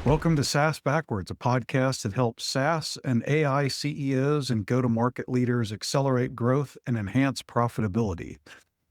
Welcome to SaaS Backwards, a podcast that helps SaaS and AI CEOs and go-to-market leaders accelerate growth and enhance profitability.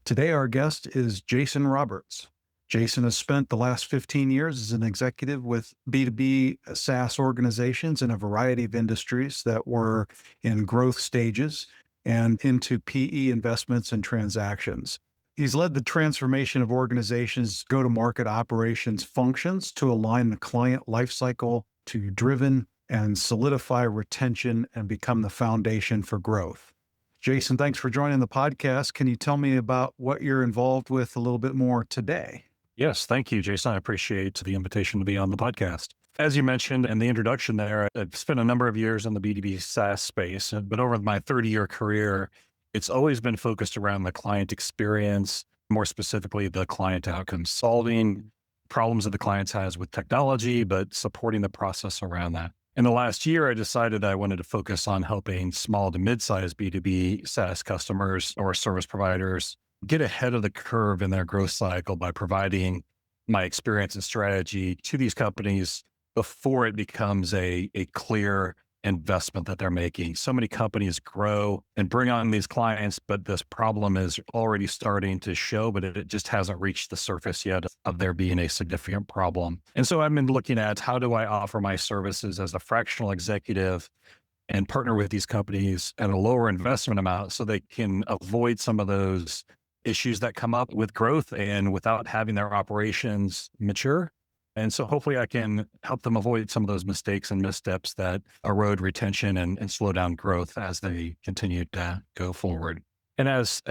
Today, our guest is Jason Roberts. Jason has spent the last 15 years as an executive with B2B SaaS organizations in a variety of industries that were in growth stages and into PE investments and transactions. He's led the transformation of organizations' go-to-market operations functions to align the client lifecycle to driven and solidify retention and become the foundation for growth. Jason, thanks for joining the podcast. Can you tell me about what you're involved with a little bit more today? Yes, thank you, Jason. I appreciate the invitation to be on the podcast. As you mentioned in the introduction there, I've spent a number of years in the B2B SaaS space, but over my 30-year career, it's always been focused around the client experience, more specifically the client outcomes, solving problems that the clients has with technology, but supporting the process around that. In the last year, I decided I wanted to focus on helping small to mid-sized B2B SaaS customers or service providers get ahead of the curve in their growth cycle by providing my experience and strategy to these companies before it becomes a clear investment that they're making. So many companies grow and bring on these clients, but this problem is already starting to show, but it just hasn't reached the surface yet of there being a significant problem. And so I've been looking at how do I offer my services as a fractional executive and partner with these companies at a lower investment amount so they can avoid some of those issues that come up with growth and without having their operations mature. And so hopefully I can help them avoid some of those mistakes and missteps that erode retention and slow down growth as they continue to go forward. And as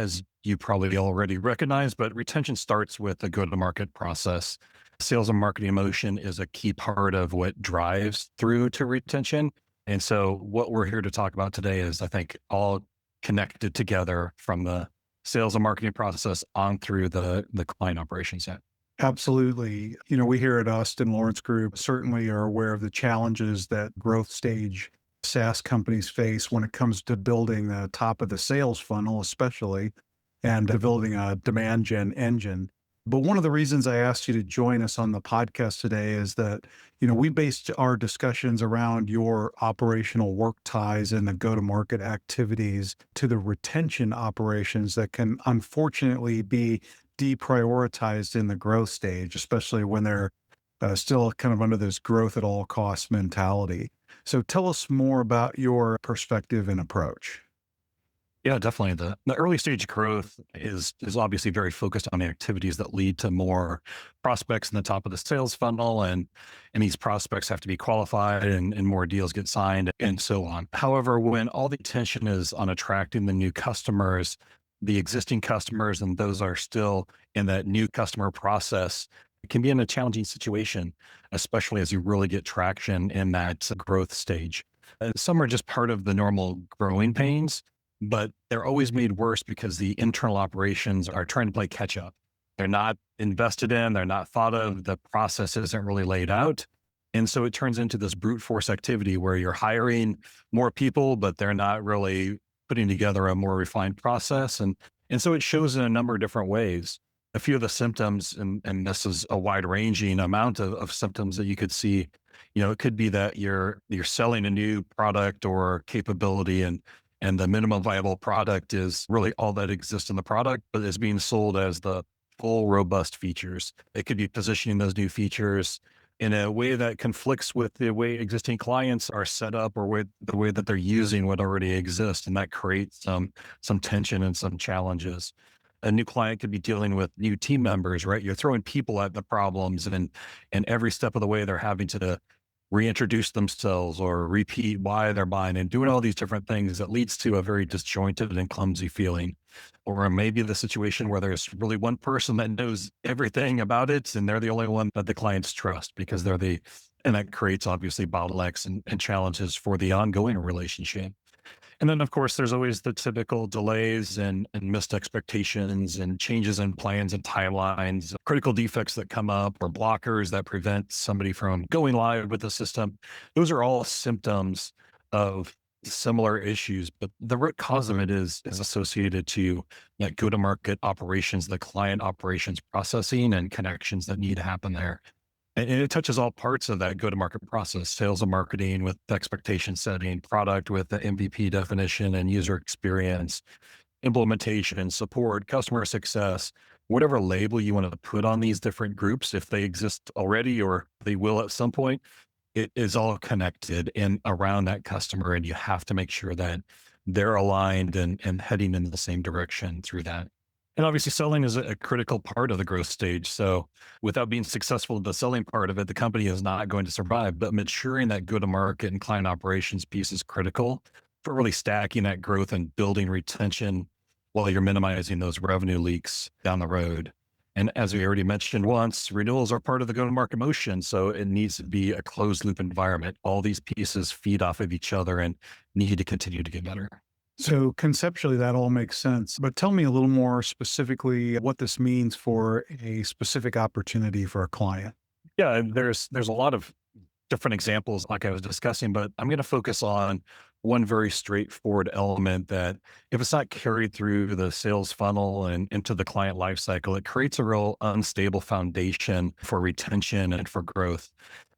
you probably already recognize, but retention starts with the go-to-market process. Sales and marketing motion is a key part of what drives through to retention. And so what we're here to talk about today is, I think, all connected together from the sales and marketing process on through the client operations end. Absolutely. We here at Austin Lawrence Group certainly are aware of the challenges that growth stage SaaS companies face when it comes to building the top of the sales funnel, especially, and building a demand gen engine. But one of the reasons I asked you to join us on the podcast today is that, we based our discussions around your operational work ties and the go-to-market activities to the retention operations that can unfortunately be deprioritized in the growth stage, especially when they're still kind of under this growth at all costs mentality. So tell us more about your perspective and approach. Yeah, definitely. The early stage growth is obviously very focused on the activities that lead to more prospects in the top of the sales funnel. And these prospects have to be qualified and more deals get signed and so on. However, when all the attention is on attracting the new customers, the existing customers, and those are still in that new customer process, it can be in a challenging situation, especially as you really get traction in that growth stage. Some are just part of the normal growing pains, but they're always made worse because the internal operations are trying to play catch up. They're not invested in, they're not thought of, the process isn't really laid out. And so it turns into this brute force activity where you're hiring more people, but they're not really putting together a more refined process. And so it shows in a number of different ways. A few of the symptoms, and this is a wide ranging amount of symptoms that you could see, it could be that you're selling a new product or capability and the minimum viable product is really all that exists in the product, but is being sold as the full robust features. It could be positioning those new features in a way that conflicts with the way existing clients are set up or the way that they're using what already exists. And that creates some tension and some challenges. A new client could be dealing with new team members, right? You're throwing people at the problems and every step of the way they're having to reintroduce themselves or repeat why they're buying and doing all these different things that leads to a very disjointed and clumsy feeling. Or maybe the situation where there's really one person that knows everything about it and they're the only one that the clients trust because and that creates obviously bottlenecks and challenges for the ongoing relationship. And then of course, there's always the typical delays and missed expectations and changes in plans and timelines, critical defects that come up or blockers that prevent somebody from going live with the system. Those are all symptoms of similar issues, but the root cause of it is associated to that go-to-market operations, the client operations processing and connections that need to happen there. And it touches all parts of that go-to-market process: sales and marketing with expectation setting, product with the MVP definition and user experience, implementation, support, customer success, whatever label you want to put on these different groups, if they exist already or they will at some point, it is all connected and around that customer. And you have to make sure that they're aligned and heading in the same direction through that. And obviously, selling is a critical part of the growth stage. So, without being successful in the selling part of it, the company is not going to survive. But maturing that go to market and client operations piece is critical for really stacking that growth and building retention while you're minimizing those revenue leaks down the road. And as we already mentioned once, renewals are part of the go to market motion. So, it needs to be a closed loop environment. All these pieces feed off of each other and need to continue to get better. So conceptually, that all makes sense. But tell me a little more specifically what this means for a specific opportunity for a client. Yeah, and there's a lot of different examples like I was discussing, but I'm going to focus on one very straightforward element that if it's not carried through the sales funnel and into the client lifecycle, it creates a real unstable foundation for retention and for growth.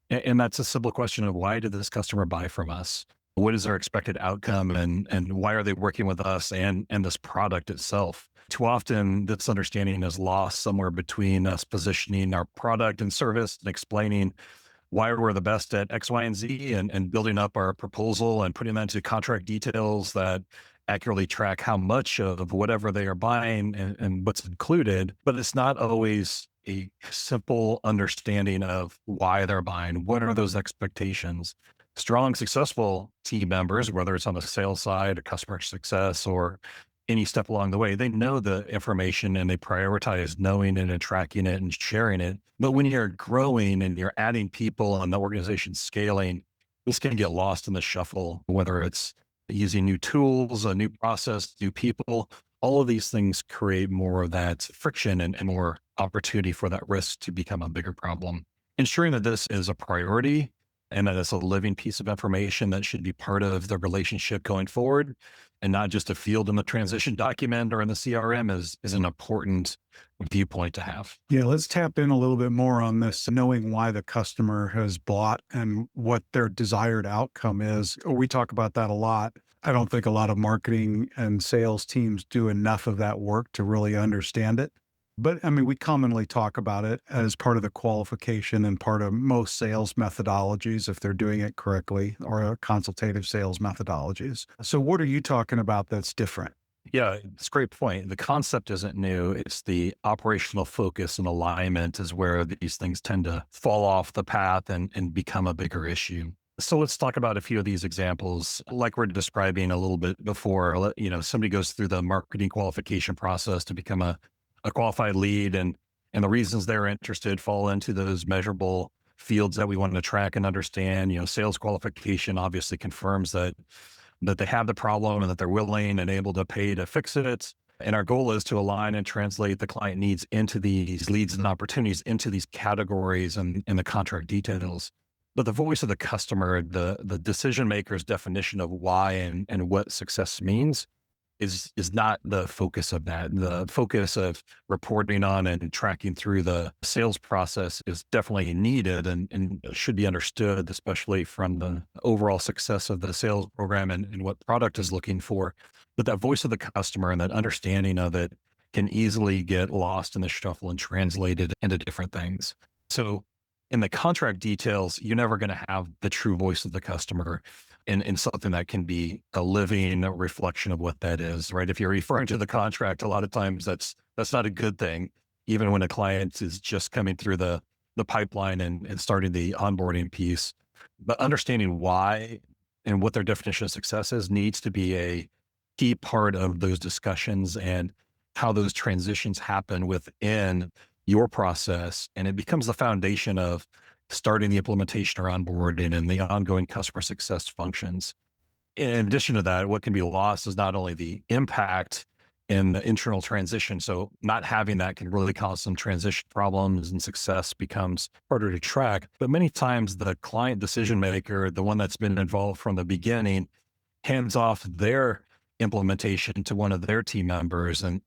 And that's a simple question of, why did this customer buy from us? What is their expected outcome, and why are they working with us and this product itself? Too often, this understanding is lost somewhere between us positioning our product and service and explaining why we're the best at X, Y, and Z, and building up our proposal and putting that into contract details that accurately track how much of whatever they are buying and what's included. But it's not always a simple understanding of why they're buying. What are those expectations? Strong, successful team members, whether it's on the sales side or customer success or any step along the way, they know the information and they prioritize knowing it and tracking it and sharing it. But when you're growing and you're adding people and the organization's scaling, this can get lost in the shuffle, whether it's using new tools, a new process, new people. All of these things create more of that friction and more opportunity for that risk to become a bigger problem. Ensuring that this is a priority and that it's a living piece of information that should be part of the relationship going forward and not just a field in the transition document or in the CRM is an important viewpoint to have. Yeah, let's tap in a little bit more on this, knowing why the customer has bought and what their desired outcome is. We talk about that a lot. I don't think a lot of marketing and sales teams do enough of that work to really understand it. But I mean, we commonly talk about it as part of the qualification and part of most sales methodologies, if they're doing it correctly, or consultative sales methodologies. So, what are you talking about that's different? Yeah, it's a great point. The concept isn't new. It's the operational focus and alignment is where these things tend to fall off the path and become a bigger issue. So let's talk about a few of these examples. Like we're describing a little bit before, somebody goes through the marketing qualification process to become a qualified lead, and the reasons they're interested fall into those measurable fields that we want to track and understand. Sales qualification obviously confirms that they have the problem and that they're willing and able to pay to fix it. And our goal is to align and translate the client needs into these leads and opportunities into these categories and the contract details. But the voice of the customer, the decision maker's definition of why and what success means is not the focus of that. The focus of reporting on and tracking through the sales process is definitely needed and should be understood, especially from the overall success of the sales program and what product is looking for. But that voice of the customer and that understanding of it can easily get lost in the shuffle and translated into different things. So in the contract details, you're never going to have the true voice of the customer in something that can be a living reflection of what that is, right? If you're referring to the contract, a lot of times that's not a good thing, even when a client is just coming through the pipeline and starting the onboarding piece. But understanding why and what their definition of success is needs to be a key part of those discussions and how those transitions happen within your process. And it becomes the foundation of starting the implementation or onboarding and the ongoing customer success functions. In addition to that, what can be lost is not only the impact in the internal transition. So not having that can really cause some transition problems and success becomes harder to track. But many times the client decision maker, the one that's been involved from the beginning, hands off their implementation to one of their team members and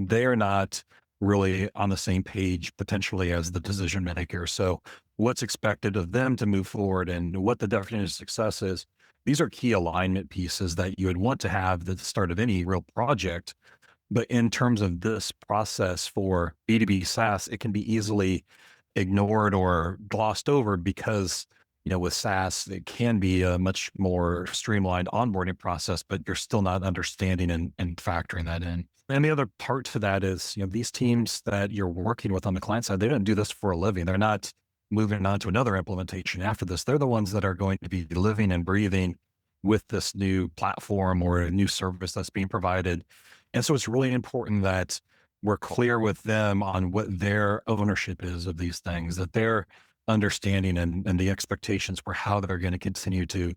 they're not really on the same page potentially as the decision maker. So what's expected of them to move forward and what the definition of success is. These are key alignment pieces that you would want to have at the start of any real project. But in terms of this process for B2B SaaS, it can be easily ignored or glossed over because, with SaaS, it can be a much more streamlined onboarding process, but you're still not understanding and factoring that in. And the other part to that is, these teams that you're working with on the client side, they don't do this for a living. They're not moving on to another implementation after this. They're the ones that are going to be living and breathing with this new platform or a new service that's being provided. And so it's really important that we're clear with them on what their ownership is of these things, that they're understanding and the expectations for how they're going to continue to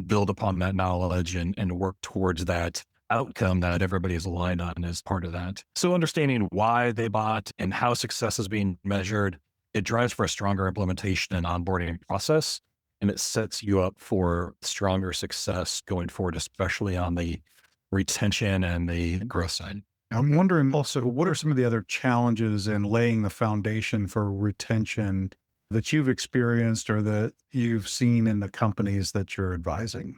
build upon that knowledge and work towards that outcome that everybody is aligned on as part of that. So understanding why they bought and how success is being measured, it drives for a stronger implementation and onboarding process. And it sets you up for stronger success going forward, especially on the retention and the growth side. I'm wondering also, what are some of the other challenges in laying the foundation for retention that you've experienced or that you've seen in the companies that you're advising?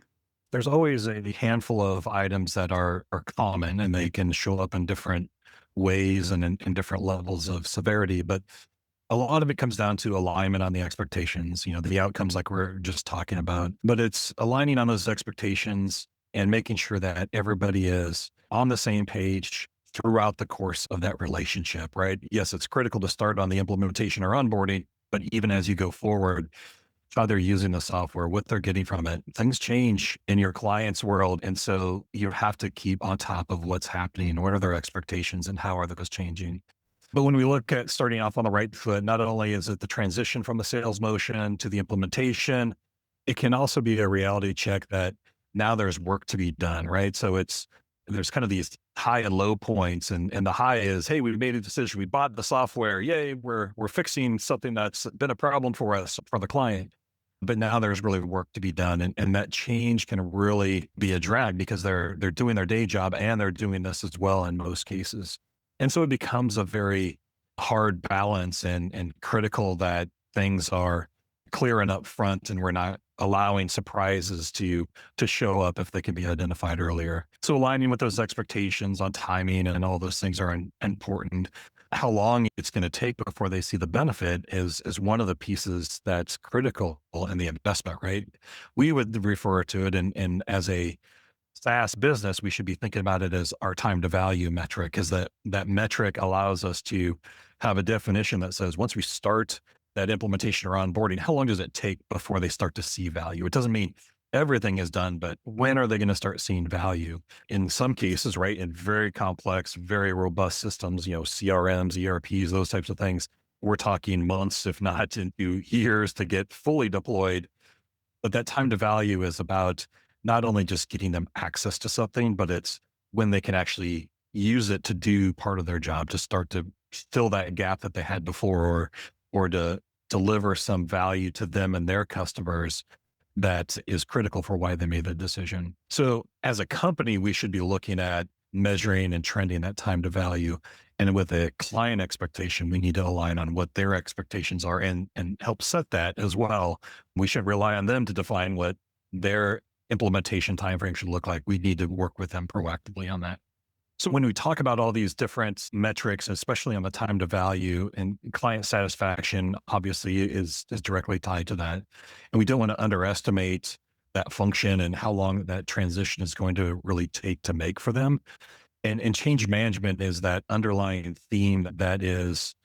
There's always a handful of items that are common and they can show up in different ways and in different levels of severity. But a lot of it comes down to alignment on the expectations, the outcomes like we're just talking about. But it's aligning on those expectations and making sure that everybody is on the same page throughout the course of that relationship, right? Yes, it's critical to start on the implementation or onboarding, but even as you go forward, how they're using the software, what they're getting from it, things change in your client's world. And so you have to keep on top of what's happening, what are their expectations and how are those changing? But when we look at starting off on the right foot, not only is it the transition from the sales motion to the implementation, it can also be a reality check that now there's work to be done, right? So there's kind of these high and low points. And the high is, hey, we made a decision. We bought the software. Yay, we're fixing something that's been a problem for us, for the client. But now there's really work to be done. And that change can really be a drag because they're doing their day job and they're doing this as well in most cases. And so it becomes a very hard balance and critical that things are clear and upfront and we're not allowing surprises to show up if they can be identified earlier. So aligning with those expectations on timing and all those things are important. How long it's going to take before they see the benefit is one of the pieces that's critical in the investment, right? We would refer to it and as a SaaS business, we should be thinking about it as our time to value metric, is that metric allows us to have a definition that says once we start that implementation or onboarding, how long does it take before they start to see value? It doesn't mean everything is done, but when are they going to start seeing value? In some cases, right, in very complex, very robust systems, CRMs, ERPs, those types of things, we're talking months, if not into years to get fully deployed. But that time to value is about not only just getting them access to something, but it's when they can actually use it to do part of their job, to start to fill that gap that they had before, or to deliver some value to them and their customers that is critical for why they made the decision. So as a company, we should be looking at measuring and trending that time to value. And with a client expectation, we need to align on what their expectations are and help set that as well. We should rely on them to define what their implementation timeframe should look like. We need to work with them proactively on that. So when we talk about all these different metrics, especially on the time to value, and client satisfaction obviously is directly tied to that. And we don't want to underestimate that function and how long that transition is going to really take to make for them. And change management is that underlying theme that is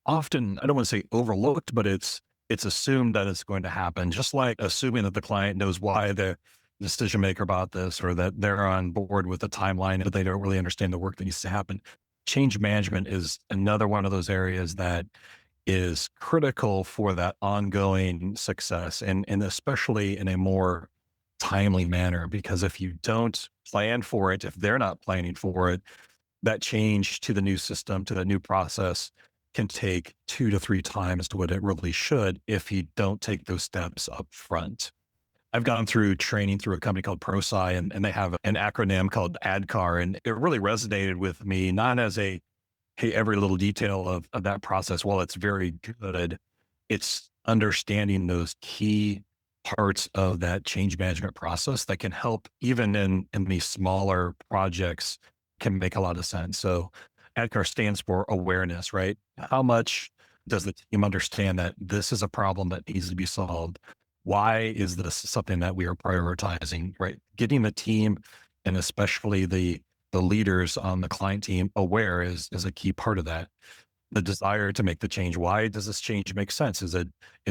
often, I don't want to say overlooked, but it's assumed that it's going to happen, just like assuming that the client knows why the decision maker about this or that they're on board with the timeline, but they don't really understand the work that needs to happen. Change management is another one of those areas that is critical for that ongoing success and especially in a more timely manner, because if you don't plan for it, if they're not planning for it, that change to the new system, to the new process can take 2 to 3 times to what it really should if you don't take those steps up front. I've gone through training through a company called ProSci, and they have an acronym called ADKAR, and it really resonated with me, not as a, hey, every little detail of that process, while it's very good, it's understanding those key parts of that change management process that can help even in these smaller projects can make a lot of sense. So ADKAR stands for awareness, right? How much does the team understand that this is a problem that needs to be solved? Why is this something that we are prioritizing, right? Getting the team and especially the leaders on the client team aware is a key part of that. The desire to make the change. Why does this change make sense? Is it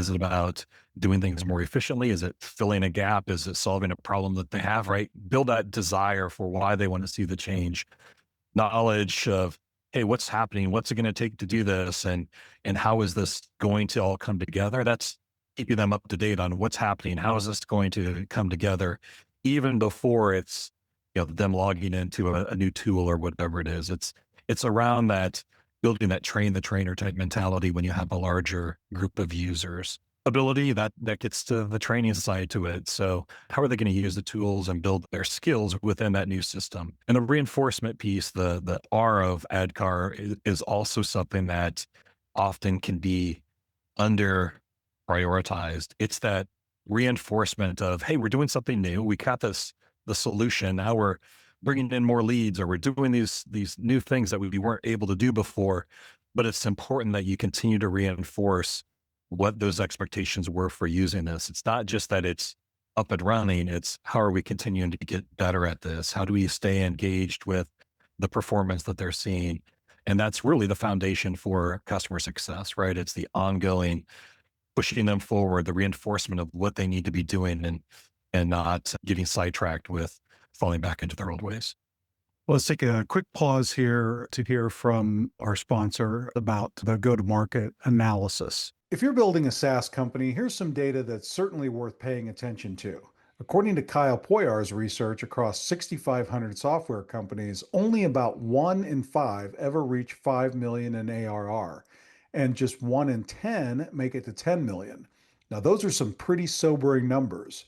about doing things more efficiently? Is it filling a gap? Is it solving a problem that they have, right? Build that desire for why they want to see the change. Knowledge of, hey, what's happening? What's it going to take to do this? And how is this going to all come together? That's keeping them up to date on what's happening. How is this going to come together? Even before it's, them logging into a new tool or whatever it is. It's around that building that train the trainer type mentality when you have a larger group of users. Ability that gets to the training side to it. So how are they going to use the tools and build their skills within that new system? And the reinforcement piece, the R of ADKAR is also something that often can be under prioritized. It's that reinforcement of, hey, we're doing something new. We got the solution. Now we're bringing in more leads, or we're doing these new things that we weren't able to do before. But it's important that you continue to reinforce what those expectations were for using this. It's not just that it's up and running. It's how are we continuing to get better at this? How do we stay engaged with the performance that they're seeing? And that's really the foundation for customer success, right? It's the ongoing pushing them forward, the reinforcement of what they need to be doing and not getting sidetracked with falling back into their old ways. Well, let's take a quick pause here to hear from our sponsor about the go-to-market analysis. If you're building a SaaS company, here's some data that's certainly worth paying attention to. According to Kyle Poyar's research across 6,500 software companies, only about 1 in 5 ever reach 5 million in ARR, and just 1 in 10 make it to 10 million. Now, those are some pretty sobering numbers.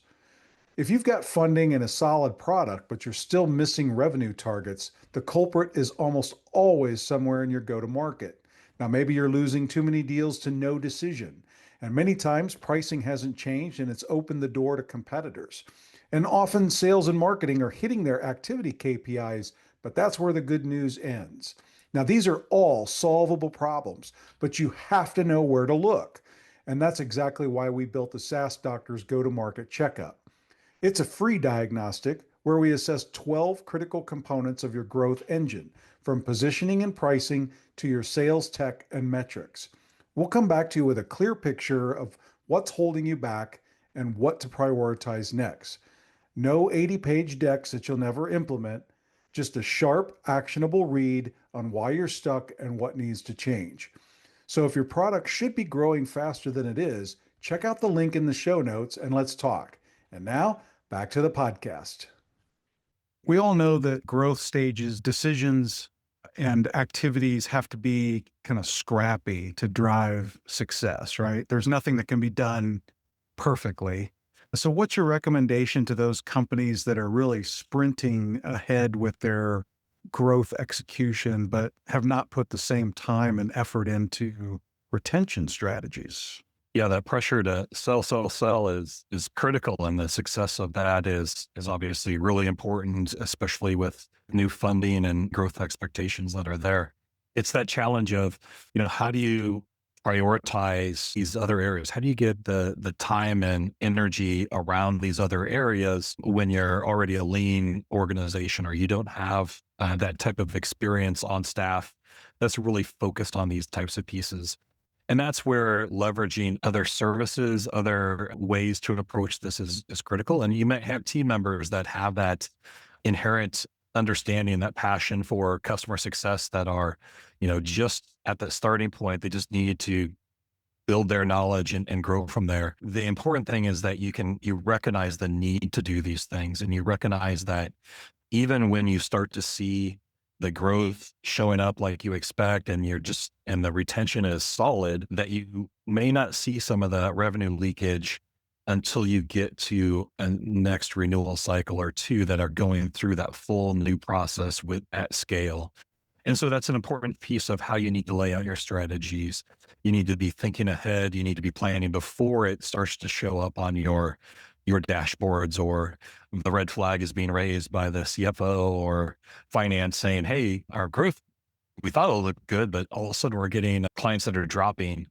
If you've got funding and a solid product, but you're still missing revenue targets, the culprit is almost always somewhere in your go-to-market. Now, maybe you're losing too many deals to no decision. And many times pricing hasn't changed and it's opened the door to competitors. And often sales and marketing are hitting their activity KPIs, but that's where the good news ends. Now, these are all solvable problems, but you have to know where to look. And that's exactly why we built the SaaS Doctor's Go-to-Market Checkup. It's a free diagnostic where we assess 12 critical components of your growth engine, from positioning and pricing to your sales tech and metrics. We'll come back to you with a clear picture of what's holding you back and what to prioritize next. No 80-page decks that you'll never implement, just a sharp, actionable read on why you're stuck and what needs to change. So if your product should be growing faster than it is, check out the link in the show notes and let's talk. And now, back to the podcast. We all know that growth stages, decisions, and activities have to be kind of scrappy to drive success, right? There's nothing that can be done perfectly. So what's your recommendation to those companies that are really sprinting ahead with their growth execution, but have not put the same time and effort into retention strategies? Yeah, that pressure to sell is critical, and the success of that is obviously really important, especially with new funding and growth expectations that are there. It's that challenge of, how do you prioritize these other areas? How do you get the time and energy around these other areas when you're already a lean organization or you don't have that type of experience on staff that's really focused on these types of pieces? And that's where leveraging other services, other ways to approach this is critical. And you might have team members that have that inherent understanding, that passion for customer success that are, just at the starting point. They just need to build their knowledge and grow from there. The important thing is that you recognize the need to do these things, and you recognize that even when you start to see the growth showing up like you expect, and and the retention is solid, that you may not see some of the revenue leakage until you get to a next renewal cycle or two that are going through that full new process at scale. And so that's an important piece of how you need to lay out your strategies. You need to be thinking ahead. You need to be planning before it starts to show up on your dashboards, or the red flag is being raised by the CFO or finance saying, hey, our growth, we thought it'll look good, but all of a sudden we're getting clients that are dropping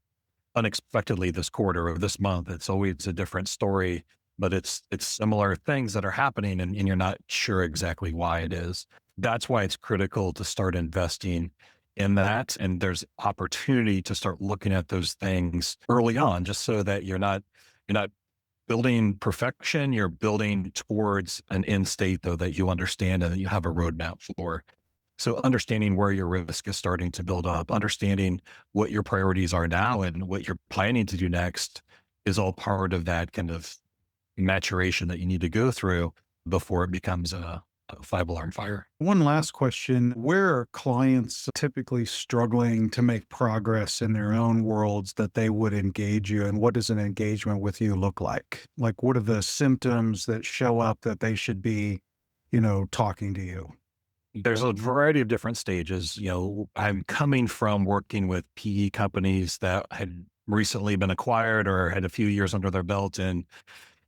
unexpectedly this quarter or this month. It's always a different story, but it's similar things that are happening, and you're not sure exactly why it is. That's why it's critical to start investing in that. And there's opportunity to start looking at those things early on, just so that you're not building perfection, you're building towards an end state though that you understand and that you have a roadmap for. So understanding where your risk is starting to build up, understanding what your priorities are now and what you're planning to do next is all part of that kind of maturation that you need to go through before it becomes a five-alarm fire. One last question. Where are clients typically struggling to make progress in their own worlds that they would engage you? And what does an engagement with you look like? Like, what are the symptoms that show up that they should be, talking to you? There's a variety of different stages. I'm coming from working with PE companies that had recently been acquired or had a few years under their belt, and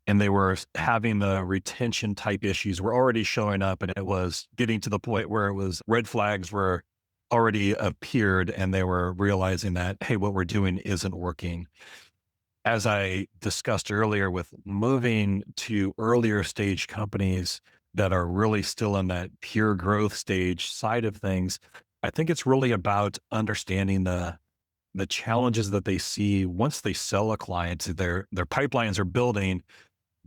they were having the retention type issues were already showing up, and it was getting to the point where it was red flags were already appeared, and they were realizing that, hey, what we're doing isn't working. As I discussed earlier, with moving to earlier stage companies that are really still in that pure growth stage side of things, I think it's really about understanding the challenges that they see once they sell a client. Their pipelines are building,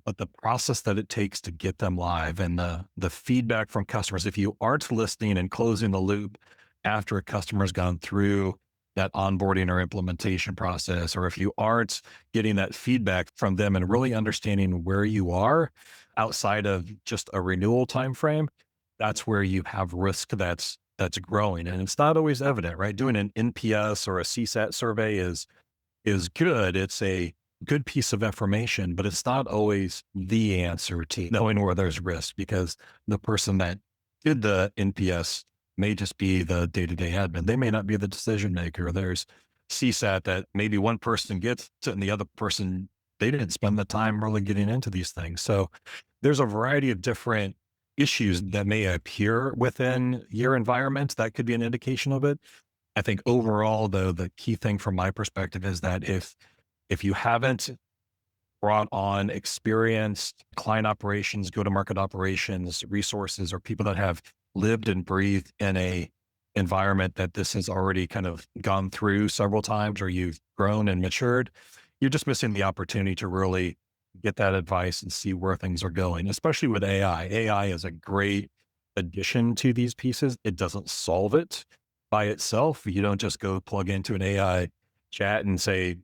but the process that it takes to get them live and the feedback from customers, if you aren't listening and closing the loop after a customer's gone through that onboarding or implementation process, or if you aren't getting that feedback from them and really understanding where you are outside of just a renewal timeframe, that's where you have risk that's growing. And it's not always evident, right? Doing an NPS or a CSAT survey is good. It's a good piece of information, but it's not always the answer to knowing where there's risk, because the person that did the NPS may just be the day-to-day admin. They may not be the decision maker. There's CSAT that maybe one person gets to, and the other person, they didn't spend the time really getting into these things. So there's a variety of different issues that may appear within your environment that could be an indication of it. I think overall, though, the key thing from my perspective is that if you haven't brought on experienced client operations, go-to-market operations resources, or people that have lived and breathed in a environment that this has already kind of gone through several times, or you've grown and matured, you're just missing the opportunity to really get that advice and see where things are going, especially with AI. AI is a great addition to these pieces. It doesn't solve it by itself. You don't just go plug into an AI chat and say,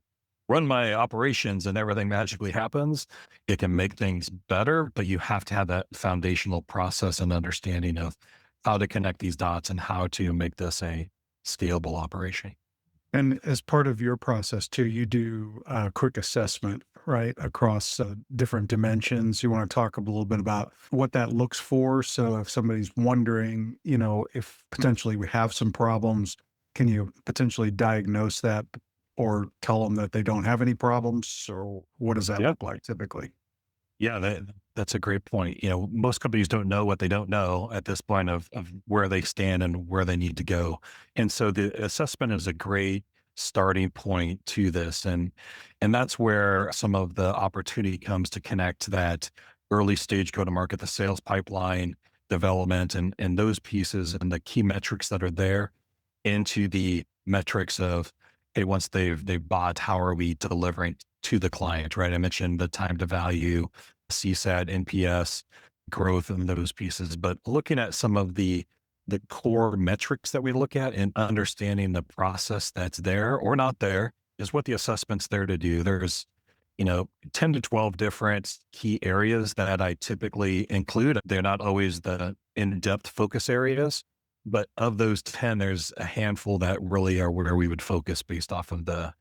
run my operations, and everything magically happens. It can make things better, but you have to have that foundational process and understanding of how to connect these dots and how to make this a scalable operation. And as part of your process too, you do a quick assessment, right, across different dimensions. You want to talk a little bit about what that looks for. So if somebody's wondering, if potentially we have some problems, can you potentially diagnose that or tell them that they don't have any problems? Or what does that Yeah. look like typically? Yeah, that's a great point. Most companies don't know what they don't know at this point of where they stand and where they need to go. And so the assessment is a great starting point to this. And that's where some of the opportunity comes to connect that early stage go to market, the sales pipeline development and those pieces and the key metrics that are there into the metrics of, hey, once they've bought, how are we delivering to the client, right? I mentioned the time to value, CSAT, NPS, growth, and those pieces. But looking at some of the core metrics that we look at and understanding the process that's there or not there is what the assessment's there to do. There's 10 to 12 different key areas that I typically include. They're not always the in-depth focus areas, but of those 10, there's a handful that really are where we would focus based off of the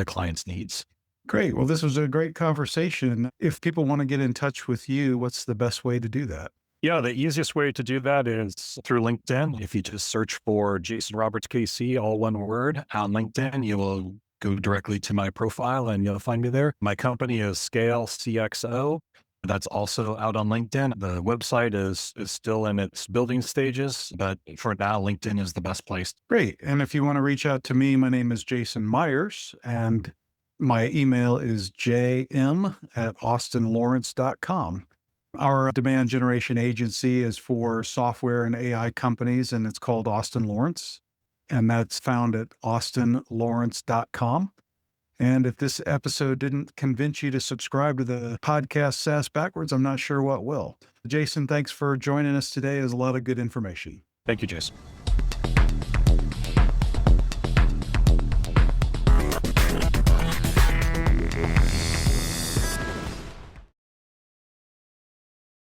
client's needs. Great. Well, this was a great conversation. If people want to get in touch with you, what's the best way to do that? Yeah, the easiest way to do that is through LinkedIn. If you just search for Jason Roberts KC, all one word, on LinkedIn, you will go directly to my profile and you'll find me there. My company is Scale CxO. That's also out on LinkedIn. The website is still in its building stages, but for now, LinkedIn is the best place. Great. And if you want to reach out to me, my name is Jason Myers, and my email is jm@austinlawrence.com. Our demand generation agency is for software and AI companies, and it's called Austin Lawrence. And that's found at austinlawrence.com. And if this episode didn't convince you to subscribe to the podcast SaaS Backwards, I'm not sure what will. Jason, thanks for joining us today. There's a lot of good information. Thank you, Jason.